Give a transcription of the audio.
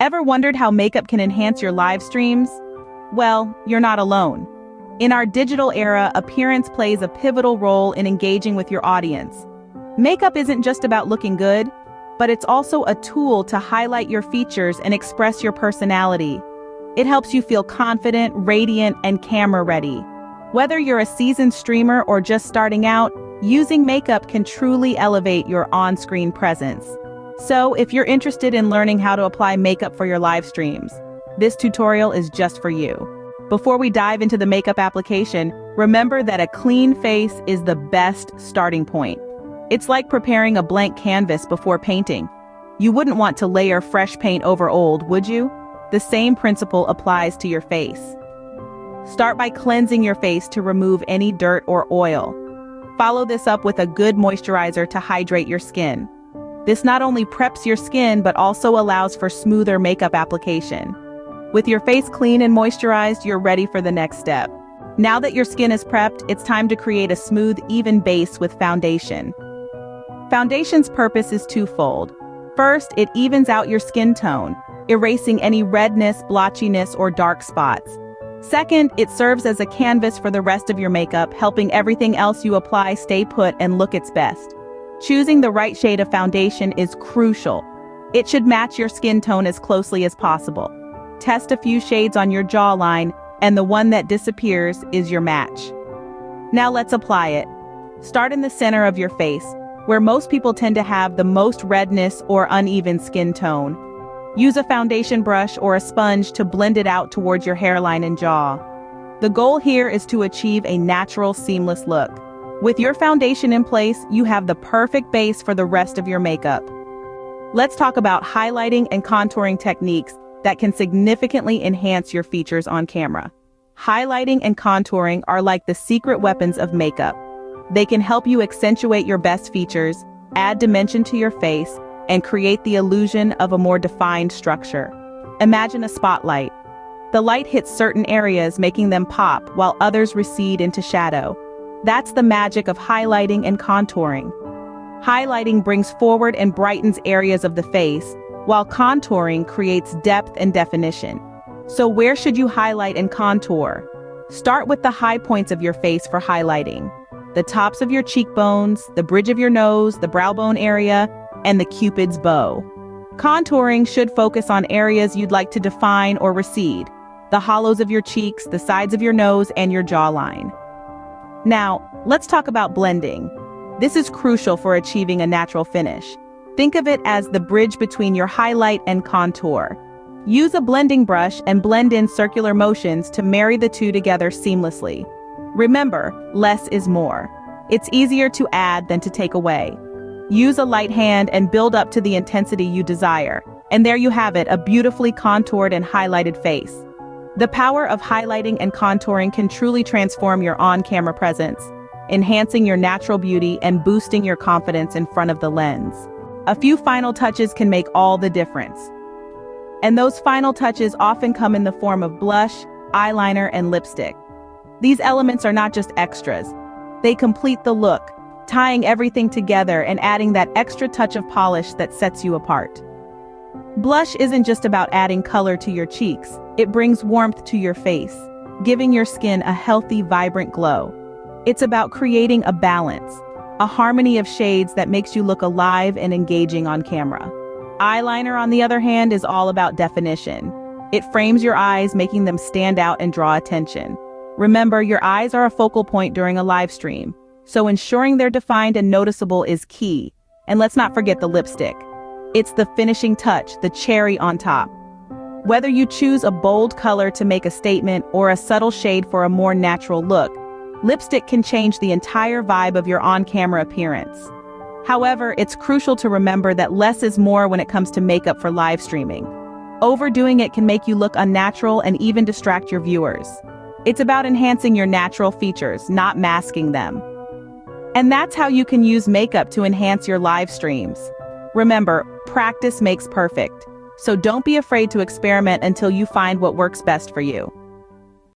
Ever wondered how makeup can enhance your live streams? Well, you're not alone. In our digital era, appearance plays a pivotal role in engaging with your audience. Makeup isn't just about looking good, but it's also a tool to highlight your features and express your personality. It helps you feel confident, radiant, and camera-ready. Whether you're a seasoned streamer or just starting out, using makeup can truly elevate your on-screen presence. So, if you're interested in learning how to apply makeup for your live streams, this tutorial is just for you. Before we dive into the makeup application, remember that a clean face is the best starting point. It's like preparing a blank canvas before painting. You wouldn't want to layer fresh paint over old, would you? The same principle applies to your face. Start by cleansing your face to remove any dirt or oil. Follow this up with a good moisturizer to hydrate your skin. This not only preps your skin, but also allows for smoother makeup application. With your face clean and moisturized, you're ready for the next step. Now that your skin is prepped, it's time to create a smooth, even base with foundation. Foundation's purpose is twofold. First, it evens out your skin tone, erasing any redness, blotchiness, or dark spots. Second, it serves as a canvas for the rest of your makeup, helping everything else you apply stay put and look its best. Choosing the right shade of foundation is crucial. It should match your skin tone as closely as possible. Test a few shades on your jawline, and the one that disappears is your match. Now let's apply it. Start in the center of your face, where most people tend to have the most redness or uneven skin tone. Use a foundation brush or a sponge to blend it out towards your hairline and jaw. The goal here is to achieve a natural, seamless look. With your foundation in place, you have the perfect base for the rest of your makeup. Let's talk about highlighting and contouring techniques that can significantly enhance your features on camera. Highlighting and contouring are like the secret weapons of makeup. They can help you accentuate your best features, add dimension to your face, and create the illusion of a more defined structure. Imagine a spotlight. The light hits certain areas, making them pop, while others recede into shadow. That's the magic of highlighting and contouring. Highlighting brings forward and brightens areas of the face, while contouring creates depth and definition. So where should you highlight and contour? Start with the high points of your face for highlighting. The tops of your cheekbones, the bridge of your nose, the brow bone area, and the Cupid's bow. Contouring should focus on areas you'd like to define or recede, the hollows of your cheeks, the sides of your nose, and your jawline. Now, let's talk about blending. This is crucial for achieving a natural finish. Think of it as the bridge between your highlight and contour. Use a blending brush and blend in circular motions to marry the two together seamlessly. Remember, less is more. It's easier to add than to take away. Use a light hand and build up to the intensity you desire. And there you have it, a beautifully contoured and highlighted face. The power of highlighting and contouring can truly transform your on-camera presence, enhancing your natural beauty and boosting your confidence in front of the lens. A few final touches can make all the difference. And those final touches often come in the form of blush, eyeliner, and lipstick. These elements are not just extras. They complete the look, tying everything together and adding that extra touch of polish that sets you apart. Blush isn't just about adding color to your cheeks. It brings warmth to your face, giving your skin a healthy, vibrant glow. It's about creating a balance, a harmony of shades that makes you look alive and engaging on camera. Eyeliner, on the other hand, is all about definition. It frames your eyes, making them stand out and draw attention. Remember, your eyes are a focal point during a live stream, so ensuring they're defined and noticeable is key. And let's not forget the lipstick. It's the finishing touch, the cherry on top. Whether you choose a bold color to make a statement or a subtle shade for a more natural look, lipstick can change the entire vibe of your on-camera appearance. However, it's crucial to remember that less is more when it comes to makeup for live streaming. Overdoing it can make you look unnatural and even distract your viewers. It's about enhancing your natural features, not masking them. And that's how you can use makeup to enhance your live streams. Remember, practice makes perfect. So don't be afraid to experiment until you find what works best for you.